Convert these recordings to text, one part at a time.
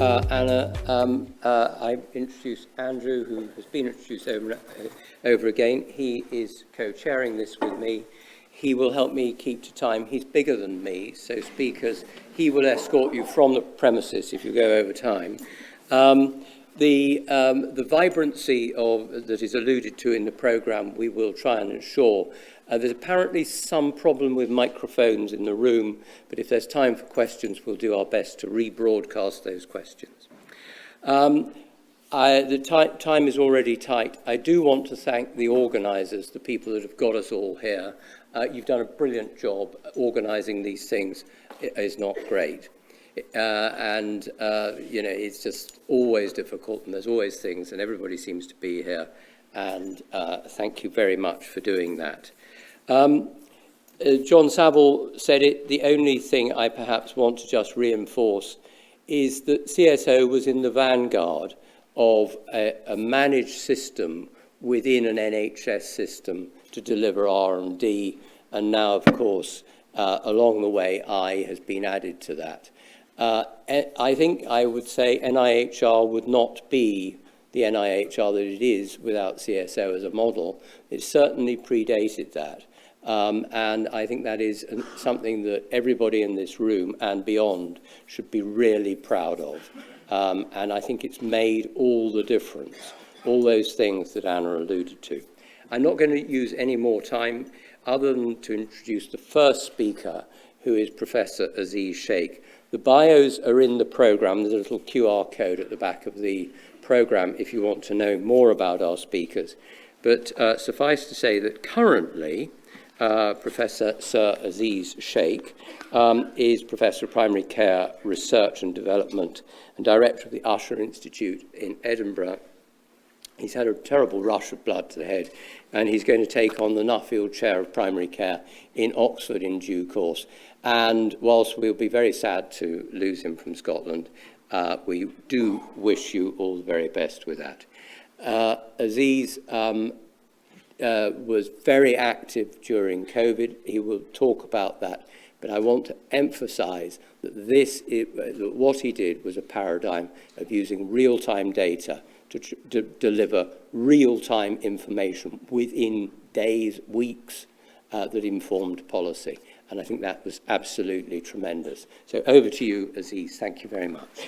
Anna. I introduced Andrew, who has been introduced over again. He is co-chairing this with me. He will help me keep to time. He's bigger than me, so speakers, he will escort you from the premises if you go over time. The vibrancy that is alluded to in the programme, we will try and ensure. There's apparently some problem with microphones in the room, but if there's time for questions, we'll do our best to rebroadcast those questions. The time is already tight. I do want to thank the organisers, the people that have got us all here. You've done a brilliant job. Organising these things is not great. It's just always difficult, and there's always things, and everybody seems to be here. And thank you very much for doing that. John Saville said it. The only thing I perhaps want to just reinforce is that CSO was in the vanguard of a managed system within an NHS system to deliver R&D, and now, of course, along the way, I has been added to that. I think I would say NIHR would not be the NIHR that it is without CSO as a model. It certainly predated that. And I think that is something that everybody in this room and beyond should be really proud of. And I think it's made all the difference, all those things that Anna alluded to. I'm not going to use any more time other than to introduce the first speaker, who is Professor Aziz Sheikh. The bios are in the programme. There's a little QR code at the back of the programme if you want to know more about our speakers. But suffice to say that currently, Professor Sir Aziz Sheikh is Professor of Primary Care Research and Development and Director of the Usher Institute in Edinburgh. He's had a terrible rush of blood to the head, and he's going to take on the Nuffield Chair of Primary Care in Oxford in due course. And whilst we'll be very sad to lose him from Scotland, we do wish you all the very best with that. Aziz was very active during COVID. He will talk about that, but I want to emphasize that that what he did was a paradigm of using real-time data to deliver real-time information within days, weeks, that informed policy. And I think that was absolutely tremendous. So over to you, Aziz. Thank you very much.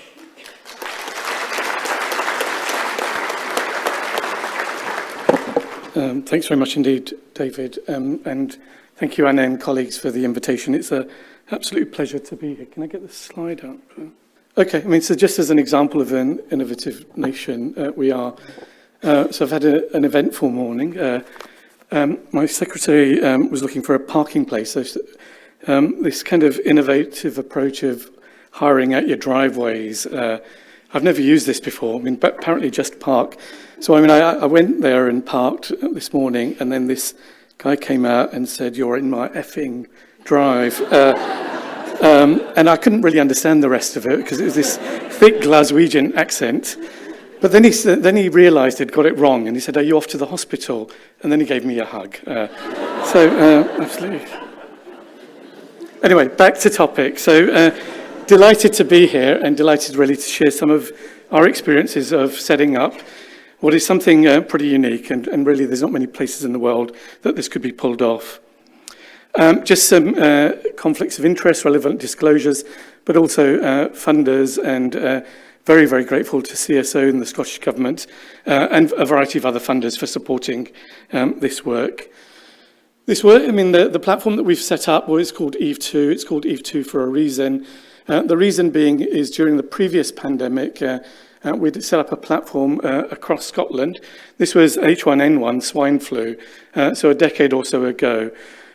Thanks very much indeed, David. And thank you, Anna and colleagues, for the invitation. It's an absolute pleasure to be here. Can I get the slide up? Okay, so just as an example of an innovative nation, we are. So I've had an eventful morning. My secretary was looking for a parking place. So, this kind of innovative approach of hiring out your driveways. I've never used this before. But apparently just park. So, I went there and parked this morning, and then this guy came out and said, "You're in my effing drive." And I couldn't really understand the rest of it because it was this thick Glaswegian accent. But then he realised he'd got it wrong, and he said, "Are you off to the hospital?" And then he gave me a hug. Absolutely. Anyway, back to topic. So, delighted to be here, and delighted really to share some of our experiences of setting up what is something pretty unique, and really there's not many places in the world that this could be pulled off. Just some conflicts of interest, relevant disclosures, but also funders, and very, very grateful to CSO and the Scottish Government and a variety of other funders for supporting this work. The platform that we've set up is called EAVE2. It's called EAVE2 for a reason. The reason being is during the previous pandemic, we'd set up a platform across Scotland. This was H1N1 swine flu, so a decade or so ago.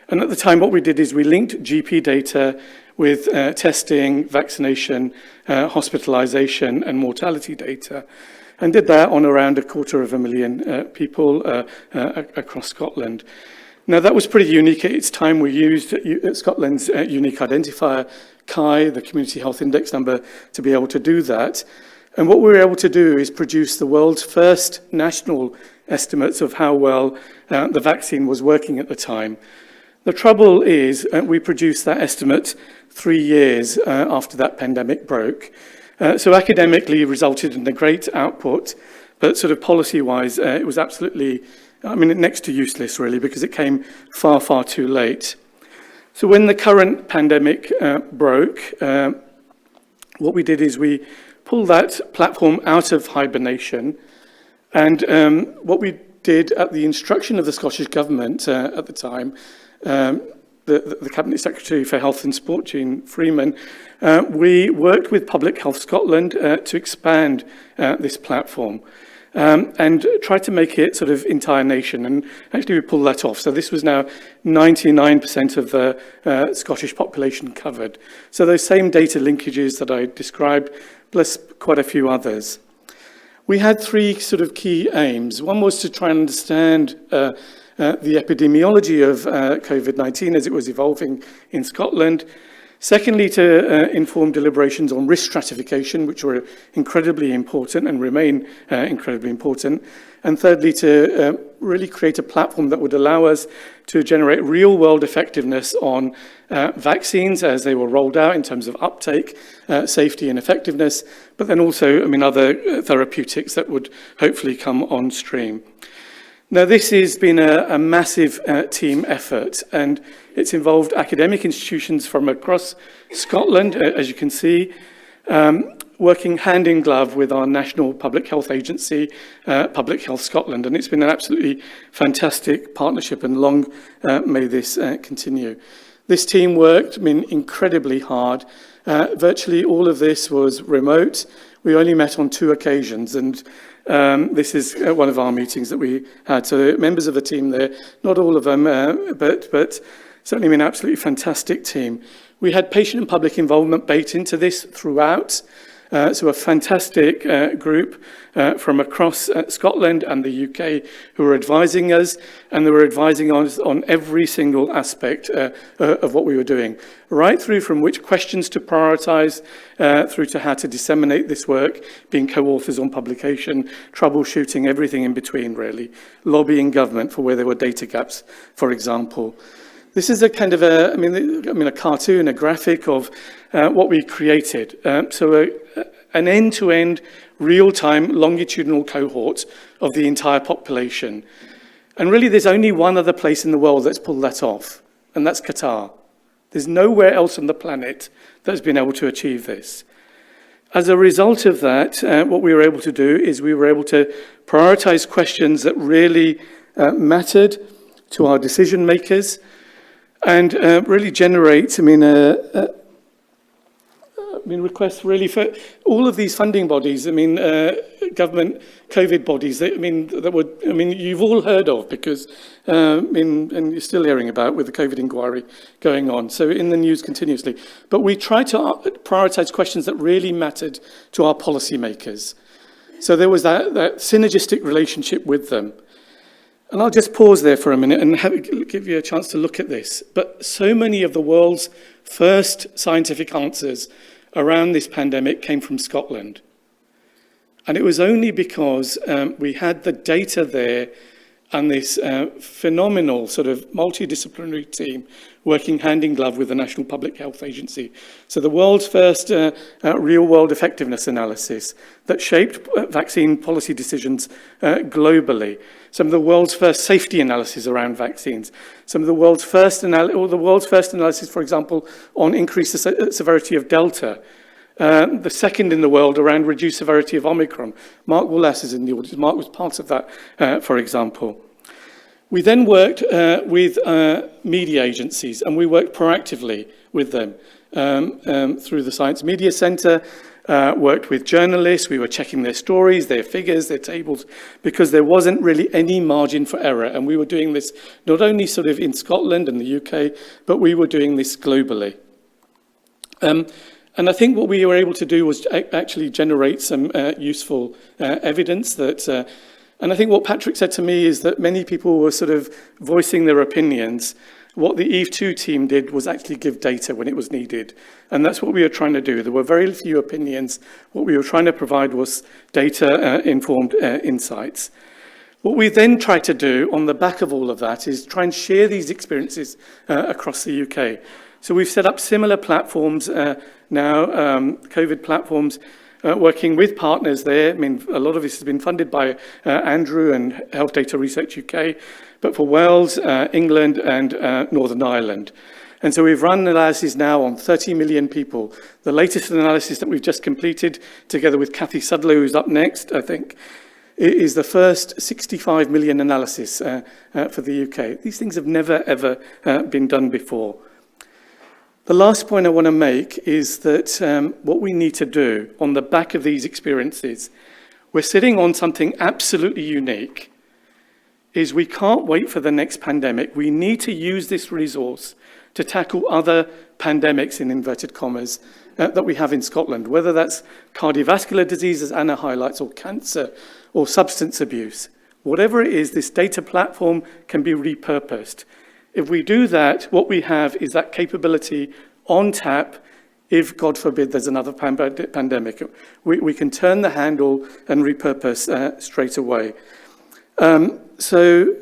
And at the time, what we did is we linked GP data with testing, vaccination, hospitalisation, and mortality data, and did that on around 250,000 people across Scotland. Now, that was pretty unique at its time. We used Scotland's unique identifier, CAI, the Community Health Index number, to be able to do that. And what we were able to do is produce the world's first national estimates of how well the vaccine was working at the time. The trouble is we produced that estimate 3 years after that pandemic broke. So academically resulted in a great output, but sort of policy-wise, it was absolutely, next to useless really, because it came far, far too late. So when the current pandemic broke, what we did is we pulled that platform out of hibernation, and what we did at the instruction of the Scottish Government at the time, the Cabinet Secretary for Health and Sport, Jean Freeman, we worked with Public Health Scotland to expand this platform and try to make it sort of entire nation, and actually we pulled that off. So this was now 99% of the Scottish population covered. So those same data linkages that I described, plus quite a few others. We had three sort of key aims. One was to try and understand the epidemiology of COVID-19 as it was evolving in Scotland. Secondly, to inform deliberations on risk stratification, which were incredibly important and remain incredibly important. And thirdly, to really create a platform that would allow us to generate real-world effectiveness on vaccines as they were rolled out in terms of uptake, safety and effectiveness, but then also, other therapeutics that would hopefully come on stream. Now, this has been a massive team effort, and it's involved academic institutions from across Scotland, as you can see, working hand in glove with our national public health agency, Public Health Scotland, and it's been an absolutely fantastic partnership, and long may this continue. This team worked incredibly hard. Virtually all of this was remote. We only met on 2 occasions, and this is one of our meetings that we had. So members of the team there, not all of them, but certainly an absolutely fantastic team. We had patient and public involvement baked into this throughout. So a fantastic group from across Scotland and the UK who were advising us, and they were advising us on every single aspect of what we were doing, right through from which questions to prioritise, through to how to disseminate this work, being co-authors on publication, troubleshooting, everything in between really, lobbying government for where there were data gaps, for example. This is a kind of a cartoon, a graphic of what we created. So an end-to-end, real-time, longitudinal cohort of the entire population. And really, there's only one other place in the world that's pulled that off, and that's Qatar. There's nowhere else on the planet that's been able to achieve this. As a result of that, what we were able to do is we were able to prioritize questions that really mattered to our decision makers, and really generate, requests really for all of these funding bodies, government COVID bodies, you've all heard of because, and you're still hearing about with the COVID inquiry going on, so in the news continuously. But we try to prioritise questions that really mattered to our policymakers. So there was that synergistic relationship with them. And I'll just pause there for a minute and give you a chance to look at this. But so many of the world's first scientific answers around this pandemic came from Scotland. And it was only because we had the data there and this phenomenal sort of multidisciplinary team working hand in glove with the National Public Health Agency. So the world's first real-world effectiveness analysis that shaped vaccine policy decisions globally. Some of the world's first safety analysis around vaccines. Some of the world's first analysis, for example, on increased severity of Delta. The second in the world around reduced severity of Omicron. Mark Wallace is in the audience. Mark was part of that, for example. We then worked with media agencies, and we worked proactively with them through the Science Media Centre, worked with journalists. We were checking their stories, their figures, their tables, because there wasn't really any margin for error. And we were doing this not only sort of in Scotland and the UK, but we were doing this globally. And I think what we were able to do was actually generate some useful evidence that, and I think what Patrick said to me is that many people were sort of voicing their opinions. What the EAVE2 team did was actually give data when it was needed. And that's what we were trying to do. There were very few opinions. What we were trying to provide was data-informed insights. What we then tried to do on the back of all of that is try and share these experiences across the UK. So we've set up similar platforms now, COVID platforms, working with partners there. I mean, a lot of this has been funded by Andrew and Health Data Research UK, but for Wales, England and Northern Ireland. And so we've run analyses now on 30 million people. The latest analysis that we've just completed, together with Kathy Sudlow, who's up next, I think, is the first 65 million analysis for the UK. These things have never, ever been done before. The last point I want to make is that what we need to do on the back of these experiences, we're sitting on something absolutely unique, is we can't wait for the next pandemic. We need to use this resource to tackle other pandemics, in inverted commas, that we have in Scotland, whether that's cardiovascular disease, as Anna highlights, or cancer, or substance abuse. Whatever it is, this data platform can be repurposed. If we do that, what we have is that capability on tap if, God forbid, there's another pandemic. We can turn the handle and repurpose straight away. So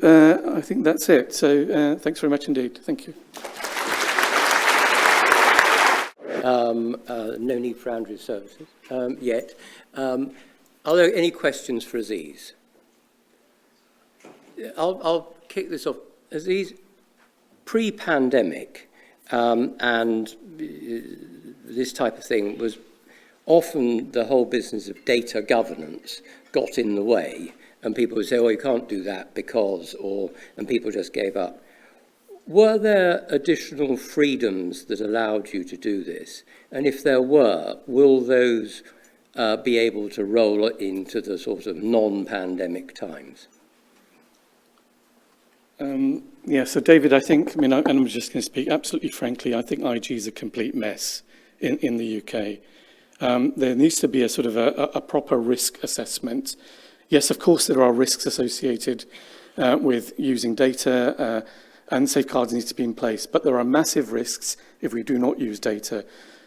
I think that's it. So thanks very much indeed. Thank you. No need for Andrew's services yet. Are there any questions for Aziz? I'll kick this off. Aziz, pre-pandemic, and this type of thing was often the whole business of data governance got in the way, and people would say, oh, you can't do that because, and people just gave up. Were there additional freedoms that allowed you to do this? And if there were, will those be able to roll into the sort of non-pandemic times? Yeah, so David, I think, and I'm just going to speak absolutely frankly, I think IG is a complete mess in the UK. There needs to be a sort of a proper risk assessment. Yes, of course, there are risks associated with using data, and safeguards need to be in place, but there are massive risks if we do not use data.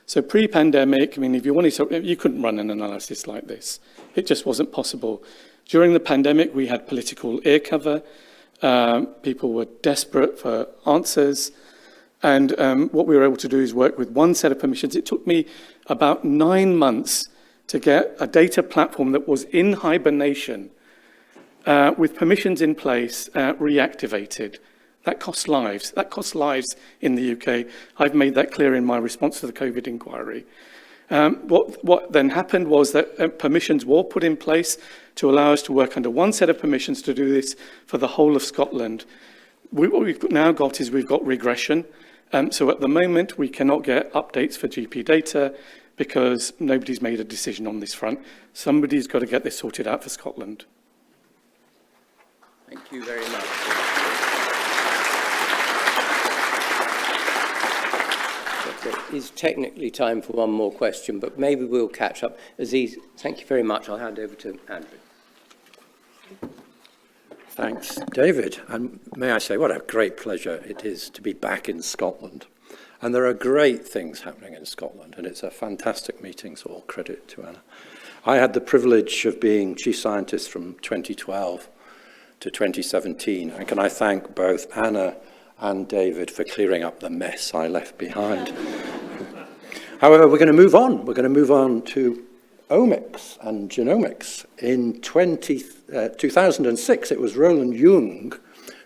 So pre-pandemic, if you wanted to, you couldn't run an analysis like this. It just wasn't possible. During the pandemic, we had political ear cover. People were desperate for answers. And what we were able to do is work with one set of permissions. It took me about 9 months to get a data platform that was in hibernation with permissions in place reactivated. That costs lives. That costs lives in the UK. I've made that clear in my response to the COVID inquiry. What then happened was that permissions were put in place to allow us to work under one set of permissions to do this for the whole of Scotland. What we've now got is we've got regression. So at the moment, we cannot get updates for GP data because nobody's made a decision on this front. Somebody's got to get this sorted out for Scotland. Thank you very much. It is technically time for one more question, but maybe we'll catch up. Aziz, thank you very much. I'll hand over to Andrew. Thanks, David. And may I say, what a great pleasure it is to be back in Scotland. And there are great things happening in Scotland, and it's a fantastic meeting, so all credit to Anna. I had the privilege of being chief scientist from 2012 to 2017, and can I thank both Anna and David for clearing up the mess I left behind. However, we're going to move on. We're going to move on to omics and genomics. In 2006, it was Roland Jung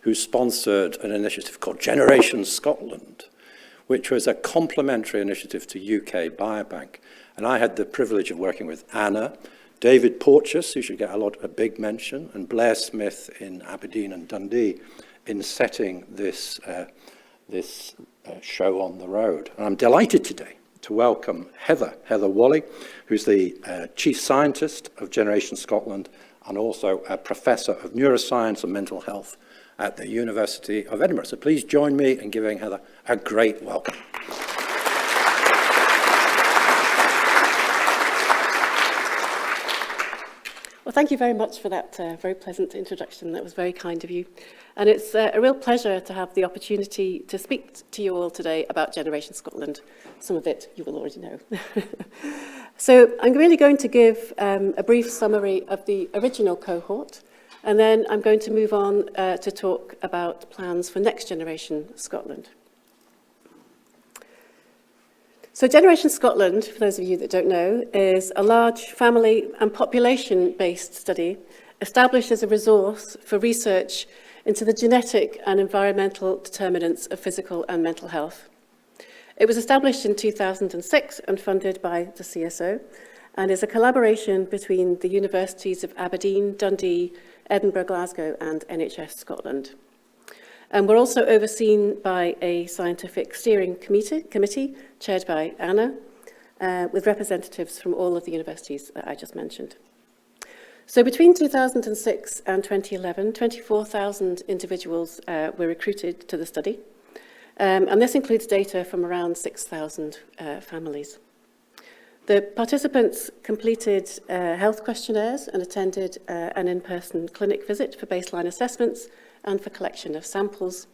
who sponsored an initiative called Generation Scotland, which was a complementary initiative to UK Biobank. And I had the privilege of working with Anna, David Porteous, who should get a big mention, and Blair Smith in Aberdeen and Dundee in setting this show on the road. And I'm delighted today to welcome Heather Whalley, who's the Chief Scientist of Generation Scotland and also a Professor of Neuroscience and Mental Health at the University of Edinburgh. So please join me in giving Heather a great welcome. Well, thank you very much for that very pleasant introduction. That was very kind of you. And it's a real pleasure to have the opportunity to speak to you all today about Generation Scotland. Some of it you will already know. So I'm really going to give a brief summary of the original cohort, and then I'm going to move on to talk about plans for Next Generation Scotland. So Generation Scotland, for those of you that don't know, is a large family and population-based study established as a resource for research into the genetic and environmental determinants of physical and mental health. It was established in 2006 and funded by the CSO, and is a collaboration between the universities of Aberdeen, Dundee, Edinburgh, Glasgow, and NHS Scotland. And we're also overseen by a scientific steering committee chaired by Anna, with representatives from all of the universities that I just mentioned. So between 2006 and 2011, 24,000 individuals were recruited to the study, and this includes data from around 6,000 families. The participants completed health questionnaires and attended an in-person clinic visit for baseline assessments and for collection of samples.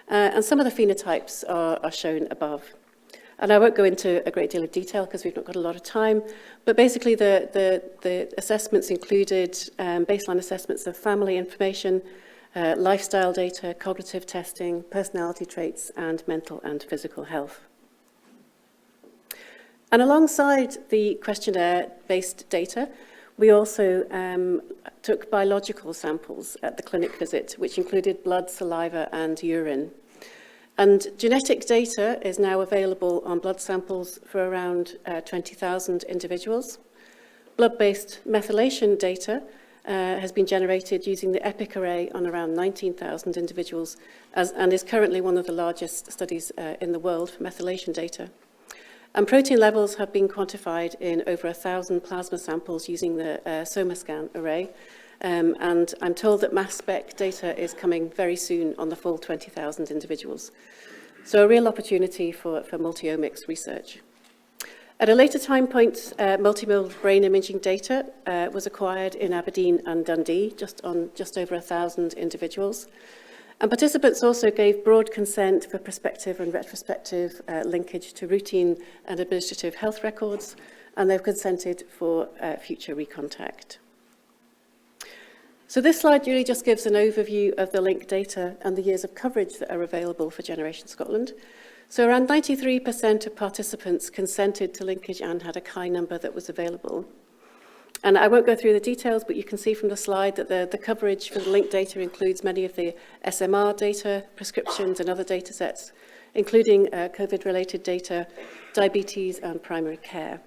And some of the phenotypes are shown above. And I won't go into a great deal of detail because we've not got a lot of time, but basically the assessments included baseline assessments of family information, lifestyle data, cognitive testing, personality traits, and mental and physical health. And alongside the questionnaire-based data, we also took biological samples at the clinic visit, which included blood, saliva, and urine. And genetic data is now available on blood samples for around 20,000 individuals. Blood-based methylation data has been generated using the EPIC array on around 19,000 individuals, and is currently one of the largest studies in the world for methylation data. And protein levels have been quantified in over 1,000 plasma samples using the SomaScan array. And I'm told that mass spec data is coming very soon on the full 20,000 individuals. So a real opportunity for multi-omics research. At a later time point, multimodal brain imaging data was acquired in Aberdeen and Dundee, just over 1,000 individuals. And participants also gave broad consent for prospective and retrospective linkage to routine and administrative health records, and they've consented for future recontact. So this slide really just gives an overview of the link data and the years of coverage that are available for Generation Scotland. So around 93% of participants consented to linkage and had a CAI number that was available. And I won't go through the details, but you can see from the slide that the coverage for the link data includes many of the SMR data, prescriptions and other data sets, including COVID-related data, diabetes and primary care.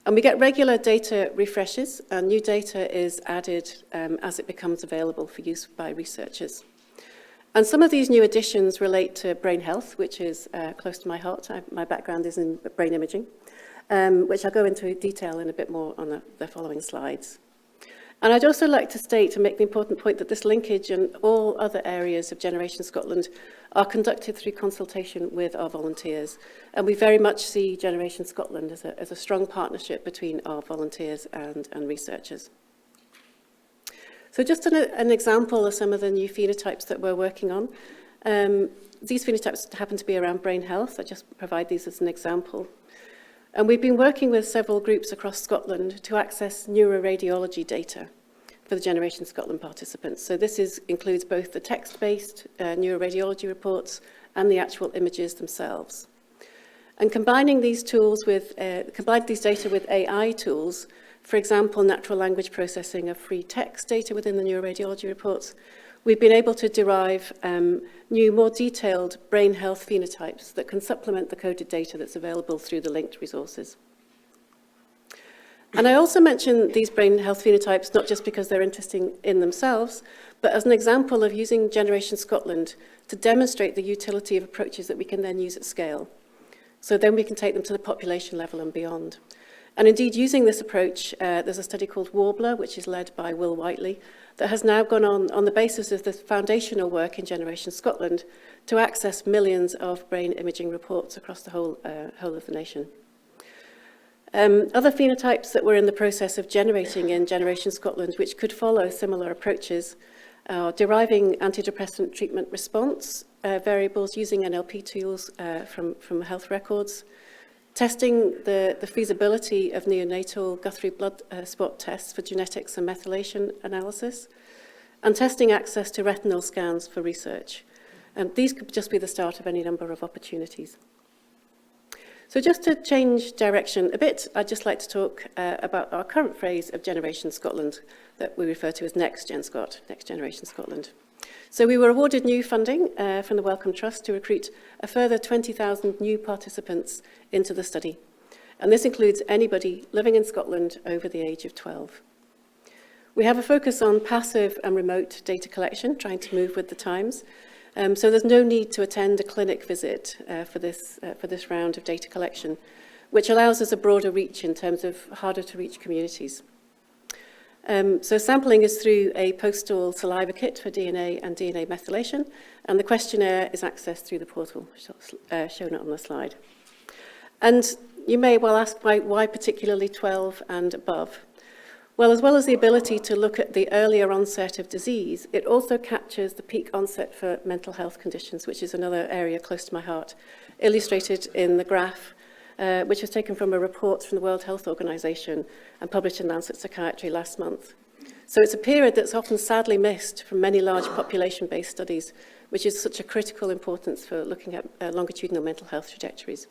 And we get regular data refreshes, and new data is added as it becomes available for use by researchers. And some of these new additions relate to brain health, which is close to my heart. My background is in brain imaging, which I'll go into detail in a bit more on the following slides. And I'd also like to state and make the important point that this linkage and all other areas of Generation Scotland are conducted through consultation with our volunteers. And we very much see Generation Scotland as a strong partnership between our volunteers and researchers. So just an example of some of the new phenotypes that we're working on. These phenotypes happen to be around brain health. I just provide these as an example. And we've been working with several groups across Scotland to access neuroradiology data for the Generation Scotland participants. So this includes both the text-based neuroradiology reports and the actual images themselves. And combining these data with AI tools, for example, natural language processing of free text data within the neuroradiology reports, we've been able to derive new, more detailed brain health phenotypes that can supplement the coded data that's available through the linked resources. And I also mention these brain health phenotypes not just because they're interesting in themselves, but as an example of using Generation Scotland to demonstrate the utility of approaches that we can then use at scale. So then we can take them to the population level and beyond. And indeed, using this approach, there's a study called Warbler, which is led by Whalley, that has now gone on the basis of the foundational work in Generation Scotland to access millions of brain imaging reports across the whole of the nation. Other phenotypes that we're in the process of generating in Generation Scotland, which could follow similar approaches, are deriving antidepressant treatment response variables using NLP tools from health records, testing the feasibility of neonatal Guthrie blood spot tests for genetics and methylation analysis, and testing access to retinal scans for research. And these could just be the start of any number of opportunities. So just to change direction a bit, I'd just like to talk about our current phrase of Generation Scotland that we refer to as Next Gen Scot, Next Generation Scotland. So we were awarded new funding from the Wellcome Trust to recruit a further 20,000 new participants into the study. And this includes anybody living in Scotland over the age of 12. We have a focus on passive and remote data collection, trying to move with the times. So there's no need to attend a clinic visit for this round of data collection, which allows us a broader reach in terms of harder to reach communities. So sampling is through a postal saliva kit for DNA and DNA methylation, and the questionnaire is accessed through the portal, shown on the slide. And you may well ask why particularly 12 and above? Well, as well as the ability to look at the earlier onset of disease, it also captures the peak onset for mental health conditions, which is another area close to my heart, illustrated in the graph, which was taken from a report from the World Health Organization and published in Lancet Psychiatry last month. So it's a period that's often sadly missed from many large population-based studies, which is such a critical importance for looking at longitudinal mental health trajectories.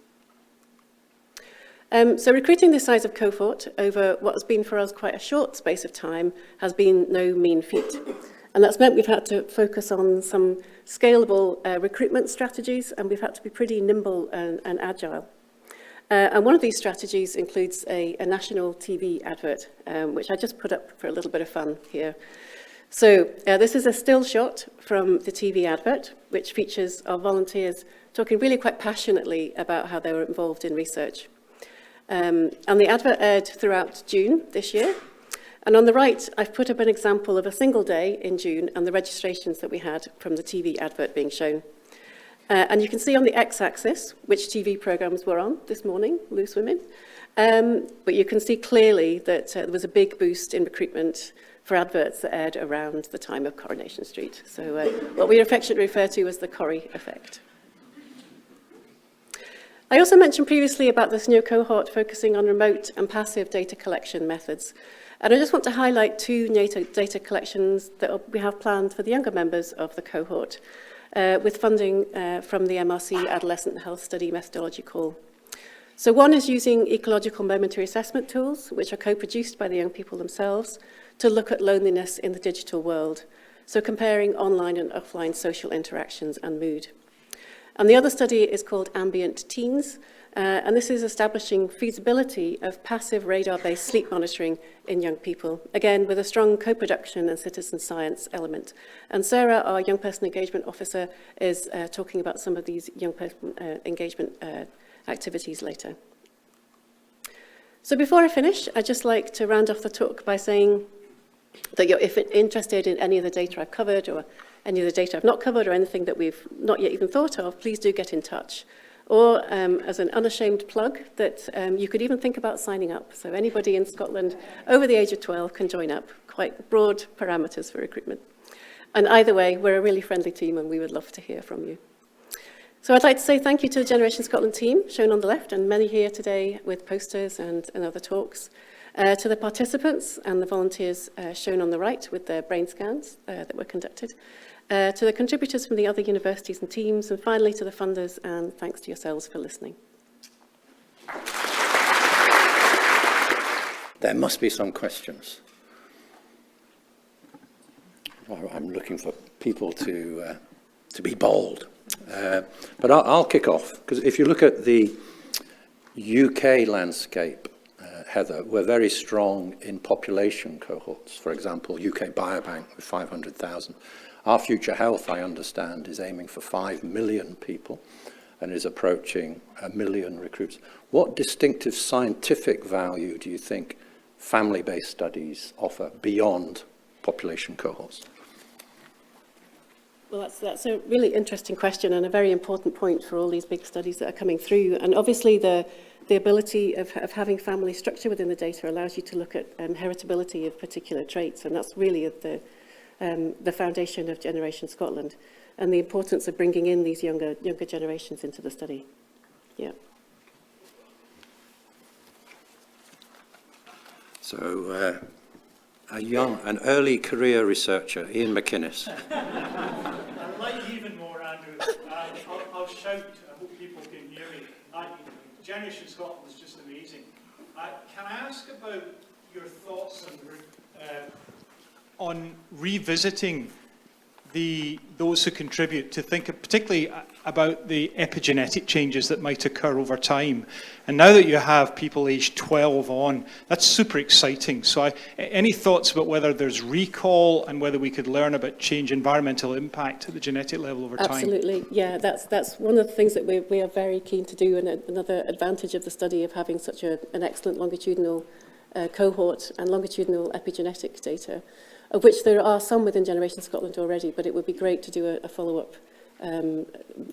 So recruiting this size of cohort over what has been for us quite a short space of time has been no mean feat. And that's meant we've had to focus on some scalable recruitment strategies, and we've had to be pretty nimble and agile. And one of these strategies includes a national TV advert, which I just put up for a little bit of fun here. So this is a still shot from the TV advert, which features our volunteers talking really quite passionately about how they were involved in research. And the advert aired throughout June this year. And on the right, I've put up an example of a single day in June and the registrations that we had from the TV advert being shown. And you can see on the x-axis which TV programmes were on this morning, Loose Women. But you can see clearly that there was a big boost in recruitment for adverts that aired around the time of Coronation Street. So what we affectionately refer to as the Corrie effect. I also mentioned previously about this new cohort focusing on remote and passive data collection methods. And I just want to highlight two data collections that we have planned for the younger members of the cohort, with funding from the MRC Adolescent Health Study methodology call. So one is using ecological momentary assessment tools, which are co-produced by the young people themselves, to look at loneliness in the digital world, so comparing online and offline social interactions and mood. And the other study is called Ambient Teens, and this is establishing feasibility of passive radar-based sleep monitoring in young people, again with a strong co-production and citizen science element. And Sarah, our young person engagement officer, is talking about some of these young person engagement activities later. So before I finish, I'd just like to round off the talk by saying that if you're interested in any of the data I've covered or any of the data I've not covered or anything that we've not yet even thought of, please do get in touch. Or as an unashamed plug, that you could even think about signing up. So anybody in Scotland over the age of 12 can join up. Quite broad parameters for recruitment. And either way, we're a really friendly team and we would love to hear from you. So I'd like to say thank you to the Generation Scotland team, shown on the left, and many here today with posters and other talks. To the participants and the volunteers shown on the right with their brain scans that were conducted. To the contributors from the other universities and teams, and finally to the funders, and thanks to yourselves for listening. There must be some questions. Well, I'm looking for people to be bold. But I'll kick off, because if you look at the UK landscape, Heather, we're very strong in population cohorts. For example, UK Biobank with 500,000. Our Future Health, I understand, is aiming for 5 million people and is approaching 1 million recruits. What distinctive scientific value do you think family-based studies offer beyond population cohorts? Well, that's a really interesting question and a very important point for all these big studies that are coming through. And obviously the ability of having family structure within the data allows you to look at heritability of particular traits, and that's really the foundation of Generation Scotland, and the importance of bringing in these younger generations into the study. Yeah. So, an early career researcher, Ian McInnes. I'd like even more, Andrew. I'll shout. I hope people can hear me. Generation Scotland was just amazing. Can I ask about your thoughts on revisiting those who contribute, to think particularly about the epigenetic changes that might occur over time? And now that you have people aged 12 on, that's super exciting. So any thoughts about whether there's recall and whether we could learn about environmental impact at the genetic level over time? Absolutely, yeah, that's one of the things that we are very keen to do, and another advantage of the study of having such an excellent longitudinal cohort and longitudinal epigenetic data, of which there are some within Generation Scotland already, but it would be great to do a follow-up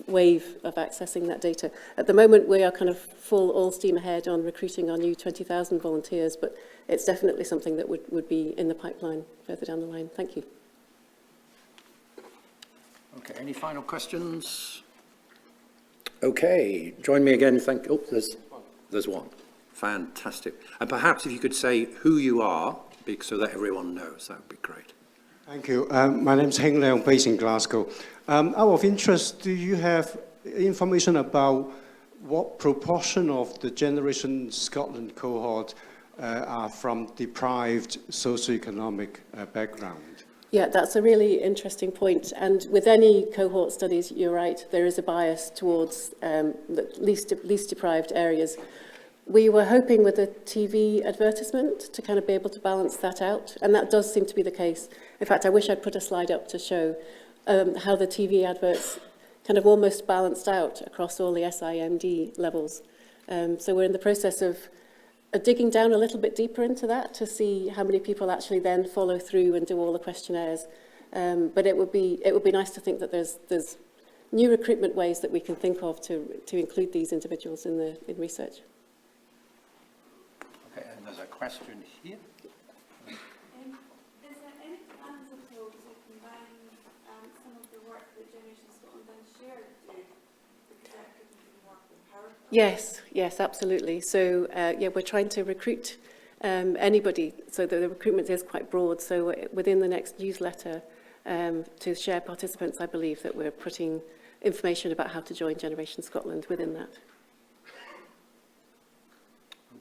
wave of accessing that data. At the moment, we are kind of all steam ahead on recruiting our new 20,000 volunteers, but it's definitely something that would be in the pipeline further down the line. Thank you. Okay, any final questions? Okay, join me again. There's one. Fantastic. And perhaps if you could say who you are, so that everyone knows, that would be great. Thank you. My name is Heng Leong, based in Glasgow. Out of interest, do you have information about what proportion of the Generation Scotland cohort are from deprived socioeconomic background? Yeah, that's a really interesting point. And with any cohort studies, you're right, there is a bias towards the least deprived areas. We were hoping with a TV advertisement to kind of be able to balance that out, and that does seem to be the case. In fact, I wish I'd put a slide up to show how the TV adverts kind of almost balanced out across all the SIMD levels. So we're in the process of digging down a little bit deeper into that to see how many people actually then follow through and do all the questionnaires. But it would be nice to think that there's new recruitment ways that we can think of to include these individuals in research. Okay, and there's a question here. Is there any plans at all to combine some of the work that Generation Scotland and Shared do with the work with Power? Yes, absolutely. So yeah, we're trying to recruit anybody, so the recruitment is quite broad. So within the next newsletter to Share participants, I believe that we're putting information about how to join Generation Scotland within that.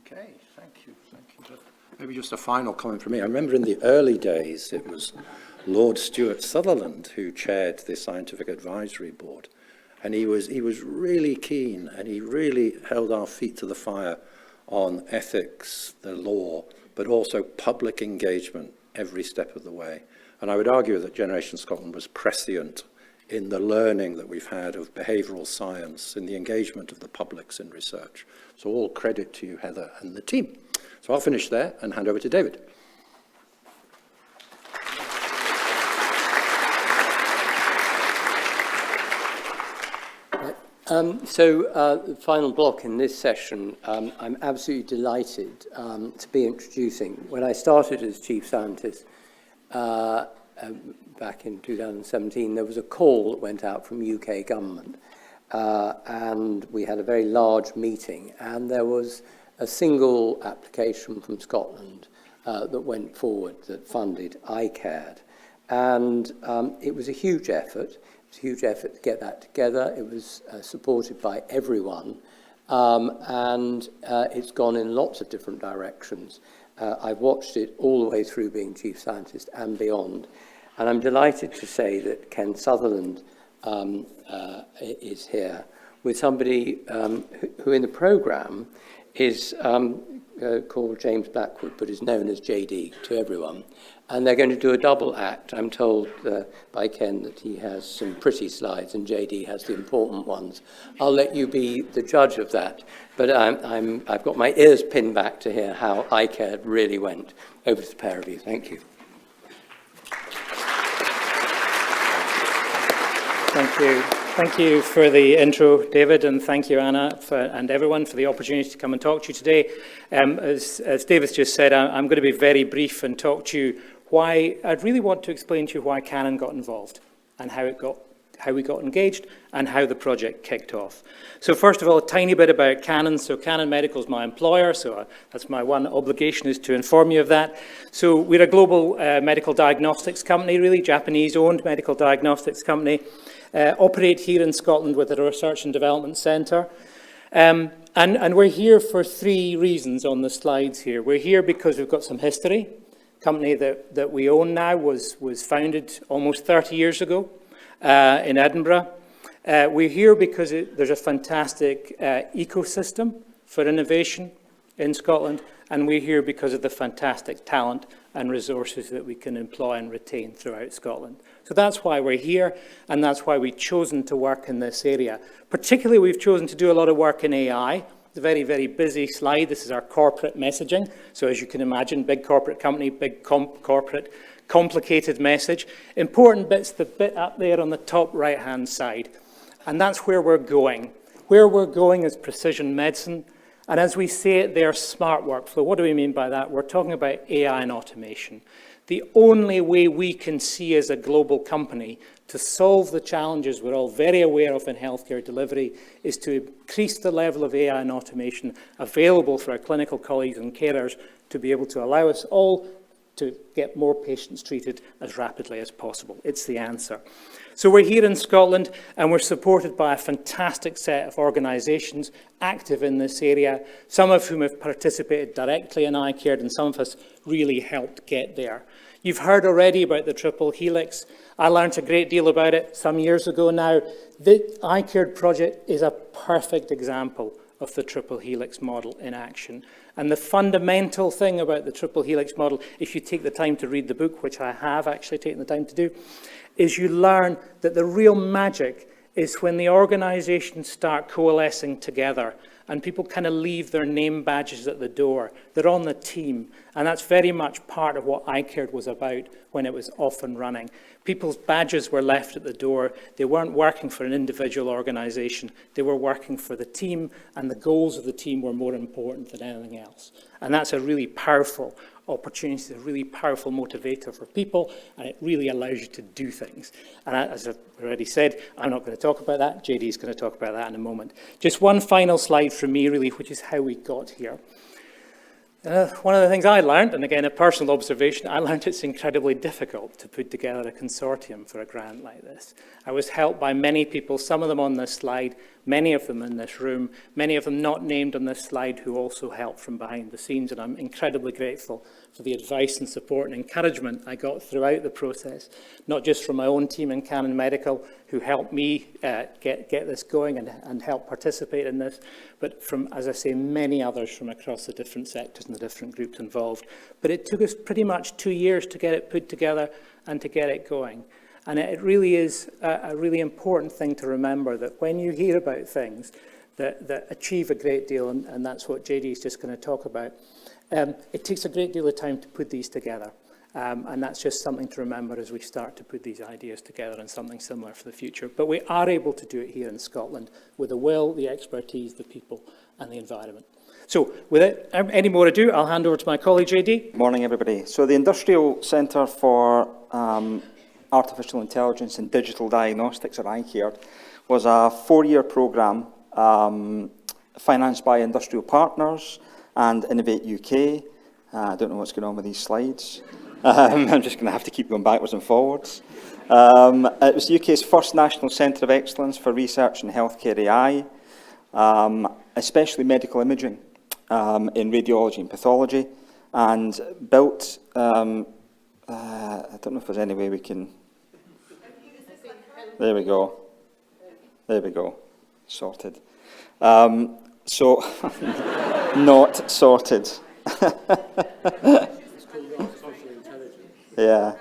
Okay, thank you. Maybe just a final comment from me. I remember in the early days, it was Lord Stuart Sutherland who chaired the Scientific Advisory Board. And he was really keen, and he really held our feet to the fire on ethics, the law, but also public engagement every step of the way. And I would argue that Generation Scotland was prescient in the learning that we've had of behavioural science, in the engagement of the publics in research. So all credit to you, Heather, and the team. So I'll finish there and hand over to David. The final block in this session, I'm absolutely delighted to be introducing. When I started as Chief Scientist back in 2017, there was a call that went out from UK government, and we had a very large meeting, and there was a single application from Scotland that went forward that funded iCAIRD. And it was a huge effort. It was a huge effort to get that together. It was supported by everyone, and it's gone in lots of different directions. I've watched it all the way through being Chief Scientist and beyond. And I'm delighted to say that Ken Sutherland is here with somebody who in the programme is called James Blackwood, but is known as JD to everyone. And they're going to do a double act. I'm told by Ken that he has some pretty slides and JD has the important ones. I'll let you be the judge of that. But I've got my ears pinned back to hear how iCAIRD really went. Over to the pair of you. Thank you. Thank you. Thank you for the intro, David, and thank you, Anna, and everyone for the opportunity to come and talk to you today. As David just said, I'm going to be very brief and talk to you why I'd really want to explain to you why Canon got involved and how we got engaged and how the project kicked off. So first of all, a tiny bit about Canon. So Canon Medical is my employer, so that's my one obligation, is to inform you of that. So we're a global medical diagnostics company, really, Japanese-owned medical diagnostics company. Operate here in Scotland with a research and development centre. And And we're here for 3 reasons on the slides here. We're here because we've got some history. The company that we own now was founded almost 30 years ago in Edinburgh. We're here because there's a fantastic ecosystem for innovation in Scotland, and we're here because of the fantastic talent and resources that we can employ and retain throughout Scotland. So that's why we're here, and that's why we've chosen to work in this area. Particularly, we've chosen to do a lot of work in AI. It's a very, very busy slide. This is our corporate messaging. So as you can imagine, big corporate company, big corporate, complicated message. Important bit's the bit up there on the top right-hand side. And that's where we're going. Where we're going is precision medicine. And as we say it there, smart workflow. What do we mean by that? We're talking about AI and automation. The only way we can see as a global company to solve the challenges we're all very aware of in healthcare delivery is to increase the level of AI and automation available for our clinical colleagues and carers to be able to allow us all to get more patients treated as rapidly as possible. It's the answer. So we're here in Scotland, and we're supported by a fantastic set of organisations active in this area, some of whom have participated directly in iCAIRD, and some of us really helped get there. You've heard already about the triple helix. I learned a great deal about it some years ago now. The iCAIRD project is a perfect example of the triple helix model in action. And the fundamental thing about the triple helix model, if you take the time to read the book, which I have actually taken the time to do, is you learn that the real magic is when the organisations start coalescing together and people kind of leave their name badges at the door. They're on the team. And that's very much part of what iCAIRD was about when it was off and running. People's badges were left at the door. They weren't working for an individual organisation. They were working for the team, and the goals of the team were more important than anything else. And that's a really powerful opportunity, a really powerful motivator for people, and it really allows you to do things. And as I've already said, I'm not going to talk about that. JD is going to talk about that in a moment. Just one final slide from me, really, which is how we got here. One of the things I learned, and again, a personal observation, I learned it's incredibly difficult to put together a consortium for a grant like this. I was helped by many people, some of them on this slide, many of them in this room, many of them not named on this slide who also helped from behind the scenes, and I'm incredibly grateful for the advice and support and encouragement I got throughout the process, not just from my own team in Canon Medical, who helped me get this going and help participate in this, but from, as I say, many others from across the different sectors and the different groups involved. But it took us pretty much 2 years to get it put together and to get it going. And it really is a really important thing to remember that when you hear about things that achieve a great deal, and that's what JD is just going to talk about, it takes a great deal of time to put these together. And that's just something to remember as we start to put these ideas together and something similar for the future. But we are able to do it here in Scotland with the will, the expertise, the people, and the environment. So without any more ado, I'll hand over to my colleague, JD. Morning, everybody. So the Industrial Centre for Artificial Intelligence and Digital Diagnostics, or iCAIRD, was a 4-year programme financed by industrial partners and Innovate UK. I don't know what's going on with these slides. I'm just going to have to keep going backwards and forwards. It was the UK's first national centre of excellence for research in healthcare AI, especially medical imaging in radiology and pathology, and built, I don't know if there's any way we can, there we go, sorted. So, not sorted. Yeah.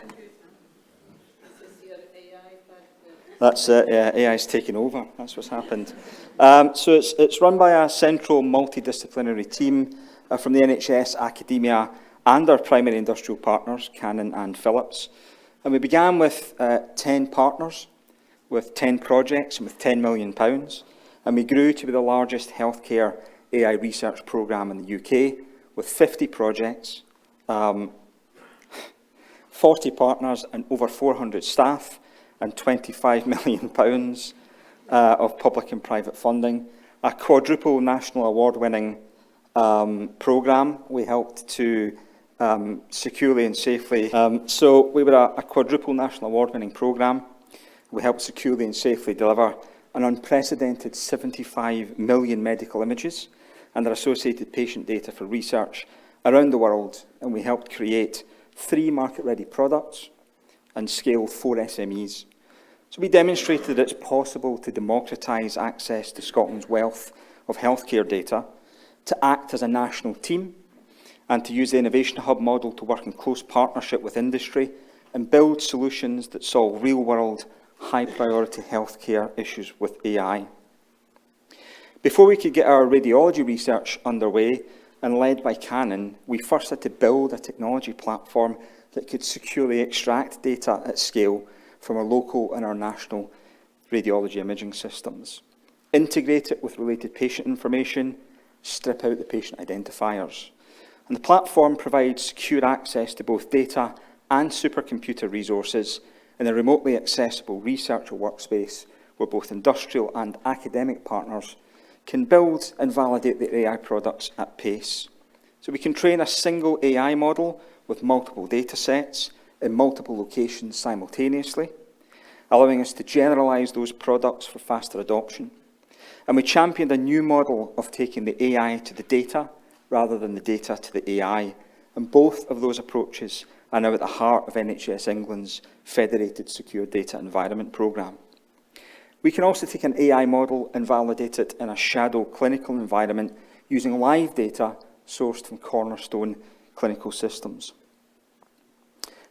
That's it, yeah, AI's taken over, that's what's happened. So it's run by a central multidisciplinary team from the NHS, academia, and our primary industrial partners, Canon and Philips. And we began with 10 partners, with 10 projects, and with £10 million. And we grew to be the largest healthcare AI research programme in the UK, with 50 projects, 40 partners and over 400 staff, and £25 million of public and private funding. A quadruple national award-winning programme we helped to securely and safely. So we were a quadruple national award-winning programme. We helped securely and safely deliver an unprecedented 75 million medical images and their associated patient data for research around the world, and we helped create 3 market-ready products and scale 4 SMEs. So we demonstrated that it's possible to democratise access to Scotland's wealth of healthcare data, to act as a national team, and to use the Innovation Hub model to work in close partnership with industry and build solutions that solve real-world, high-priority healthcare issues with AI. Before we could get our radiology research underway and led by Canon, we first had to build a technology platform that could securely extract data at scale from our local and our national radiology imaging systems, integrate it with related patient information, strip out the patient identifiers. And the platform provides secure access to both data and supercomputer resources in a remotely accessible researcher workspace where both industrial and academic partners can build and validate the AI products at pace. So we can train a single AI model with multiple data sets in multiple locations simultaneously, allowing us to generalize those products for faster adoption. And we championed a new model of taking the AI to the data rather than the data to the AI. And both of those approaches are now at the heart of NHS England's Federated Secure Data Environment programme. We can also take an AI model and validate it in a shadow clinical environment using live data sourced from cornerstone clinical systems.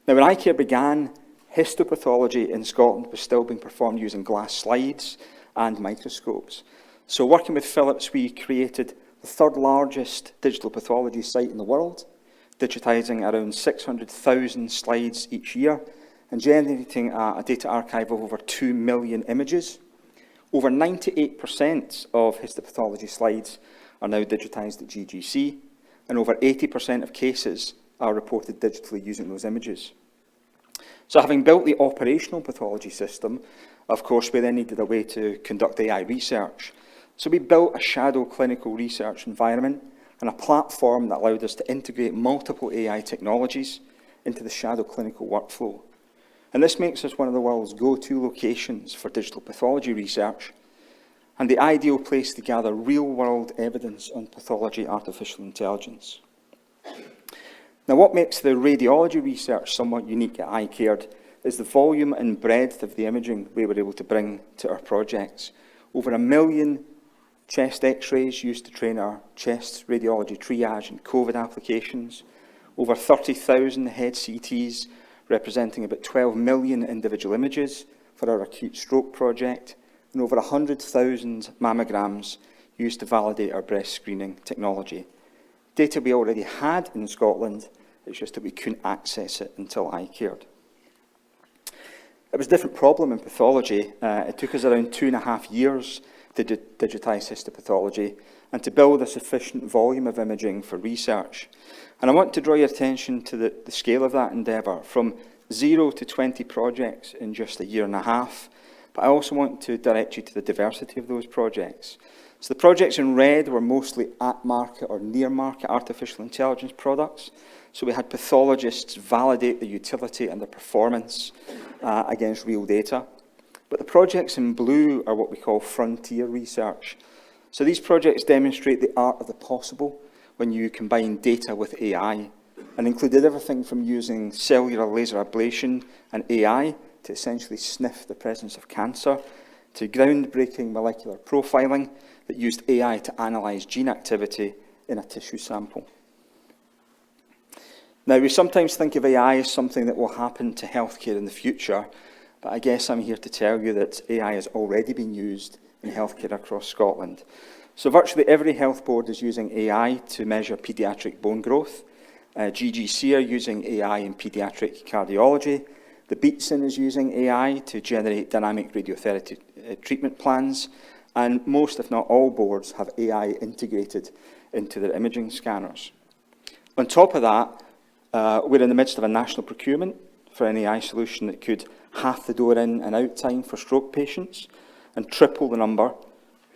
Now, when iCAIRD began, histopathology in Scotland was still being performed using glass slides and microscopes. So working with Philips, we created the 3rd largest digital pathology site in the world, digitising around 600,000 slides each year and generating a data archive of over 2 million images. Over 98% of histopathology slides are now digitised at GGC, and over 80% of cases are reported digitally using those images. So having built the operational pathology system, of course, we then needed a way to conduct AI research. So we built a shadow clinical research environment and a platform that allowed us to integrate multiple AI technologies into the shadow clinical workflow. And this makes us one of the world's go-to locations for digital pathology research and the ideal place to gather real-world evidence on pathology artificial intelligence. Now, what makes the radiology research somewhat unique at iCAIRD is the volume and breadth of the imaging we were able to bring to our projects. Over 1 million chest x-rays used to train our chest radiology triage and COVID applications, over 30,000 head CTs representing about 12 million individual images for our acute stroke project, and over 100,000 mammograms used to validate our breast screening technology. Data we already had in Scotland, it's just that we couldn't access it until iCAIRD. It was a different problem in pathology. It took us around 2.5 years to digitise histopathology and to build a sufficient volume of imaging for research. And I want to draw your attention to the scale of that endeavour, from 0 to 20 projects in just 1.5 years. But I also want to direct you to the diversity of those projects. So the projects in red were mostly at-market or near-market artificial intelligence products. So we had pathologists validate the utility and the performance against real data. But the projects in blue are what we call frontier research. So these projects demonstrate the art of the possible when you combine data with AI, and included everything from using cellular laser ablation and AI to essentially sniff the presence of cancer, to groundbreaking molecular profiling that used AI to analyse gene activity in a tissue sample. Now, we sometimes think of AI as something that will happen to healthcare in the future, but I guess I'm here to tell you that AI has already been used in healthcare across Scotland. So virtually every health board is using AI to measure paediatric bone growth. GGC are using AI in paediatric cardiology. The Beatson is using AI to generate dynamic radiotherapy treatment plans. And most, if not all, boards have AI integrated into their imaging scanners. On top of that, we're in the midst of a national procurement for an AI solution that could half the door in and out time for stroke patients and triple the number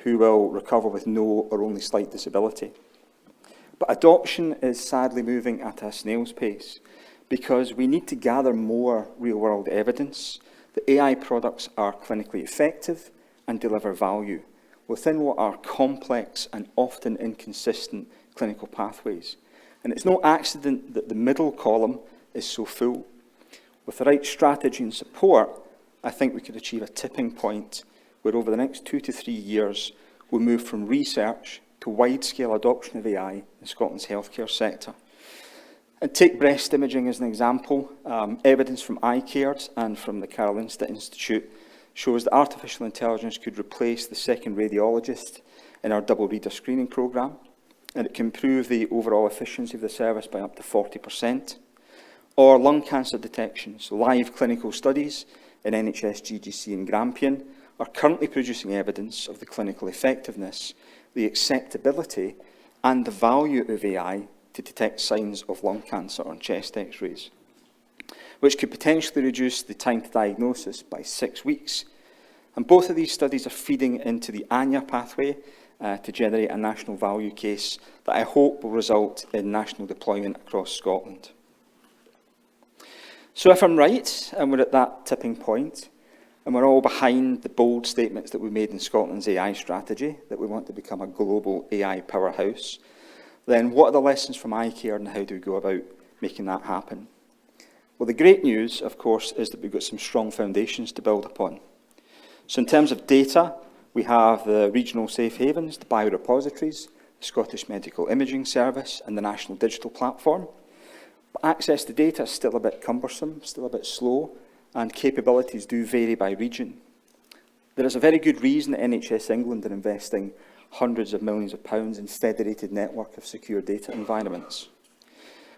who will recover with no or only slight disability. But adoption is sadly moving at a snail's pace because we need to gather more real-world evidence that AI products are clinically effective and deliver value within what are complex and often inconsistent clinical pathways. And it's no accident that the middle column is so full. With the right strategy and support, I think we could achieve a tipping point where over the next 2 to 3 years, we'll move from research to wide-scale adoption of AI in Scotland's healthcare sector. And take breast imaging as an example. Evidence from iCAIRD and from the Karolinska Institute shows that artificial intelligence could replace the second radiologist in our double reader screening programme, and it can improve the overall efficiency of the service by up to 40%. Or lung cancer detections. Live clinical studies in NHS GGC and Grampian are currently producing evidence of the clinical effectiveness, the acceptability and the value of AI to detect signs of lung cancer on chest x-rays, which could potentially reduce the time to diagnosis by 6 weeks. And both of these studies are feeding into the ANIA pathway to generate a national value case that I hope will result in national deployment across Scotland. So if I'm right, and we're at that tipping point, and we're all behind the bold statements that we made in Scotland's AI strategy, that we want to become a global AI powerhouse, then what are the lessons from iCAIRD and how do we go about making that happen? Well, the great news, of course, is that we've got some strong foundations to build upon. So in terms of data, we have the regional safe havens, the biorepositories, the Scottish Medical Imaging Service, and the National Digital Platform. But access to data is still a bit cumbersome, still a bit slow, and capabilities do vary by region. There is a very good reason that NHS England are investing hundreds of millions of pounds in federated network of secure data environments.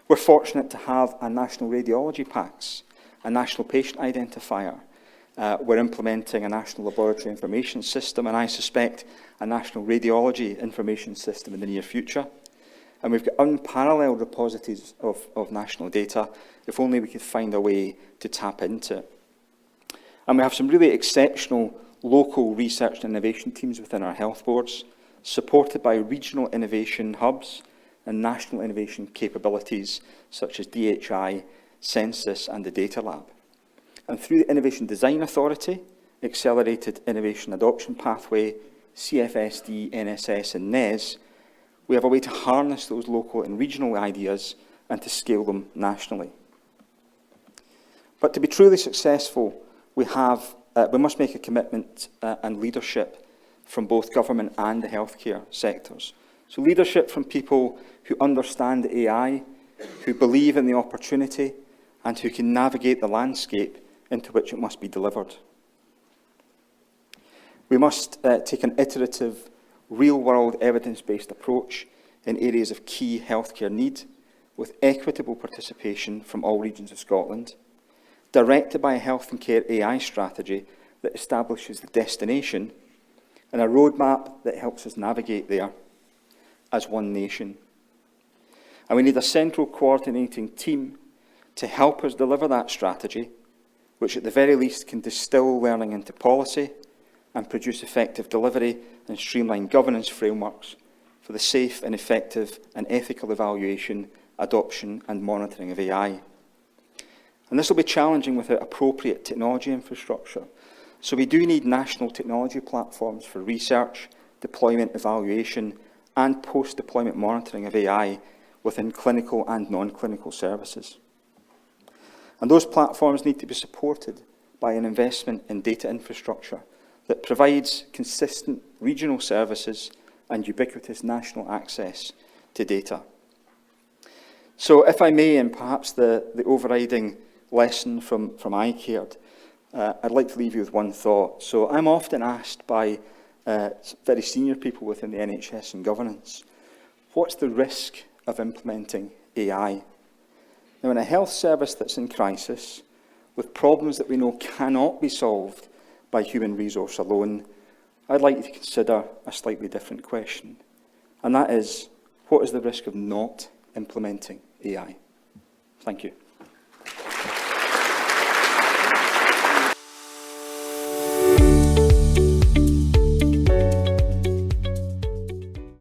We're fortunate to have a national radiology PACS, a national patient identifier. We're implementing a national laboratory information system, and I suspect a national radiology information system in the near future. And we've got unparalleled repositories of national data, if only we could find a way to tap into it. And we have some really exceptional local research and innovation teams within our health boards, supported by regional innovation hubs and national innovation capabilities, such as DHI, Census, and the Data Lab. And through the Innovation Design Authority, Accelerated Innovation Adoption Pathway, CFSD, NSS, and NES, we have a way to harness those local and regional ideas and to scale them nationally. But to be truly successful, we must make a commitment and leadership from both government and the healthcare sectors. So leadership from people who understand AI, who believe in the opportunity, and who can navigate the landscape into which it must be delivered. We must take an iterative, real-world evidence-based approach in areas of key healthcare need, with equitable participation from all regions of Scotland, directed by a health and care AI strategy that establishes the destination and a roadmap that helps us navigate there as one nation. And we need a central coordinating team to help us deliver that strategy, which at the very least can distill learning into policy and produce effective delivery and streamline governance frameworks for the safe and effective and ethical evaluation, adoption and monitoring of AI. And this will be challenging without appropriate technology infrastructure. So we do need national technology platforms for research, deployment, evaluation and post-deployment monitoring of AI within clinical and non-clinical services. And those platforms need to be supported by an investment in data infrastructure that provides consistent regional services and ubiquitous national access to data. So if I may, and perhaps the overriding lesson from iCAIRD, I'd like to leave you with one thought. So I'm often asked by very senior people within the NHS and governance, what's the risk of implementing AI? Now, in a health service that's in crisis, with problems that we know cannot be solved by human resource alone, I'd like you to consider a slightly different question. And that is, what is the risk of not implementing AI? Thank you.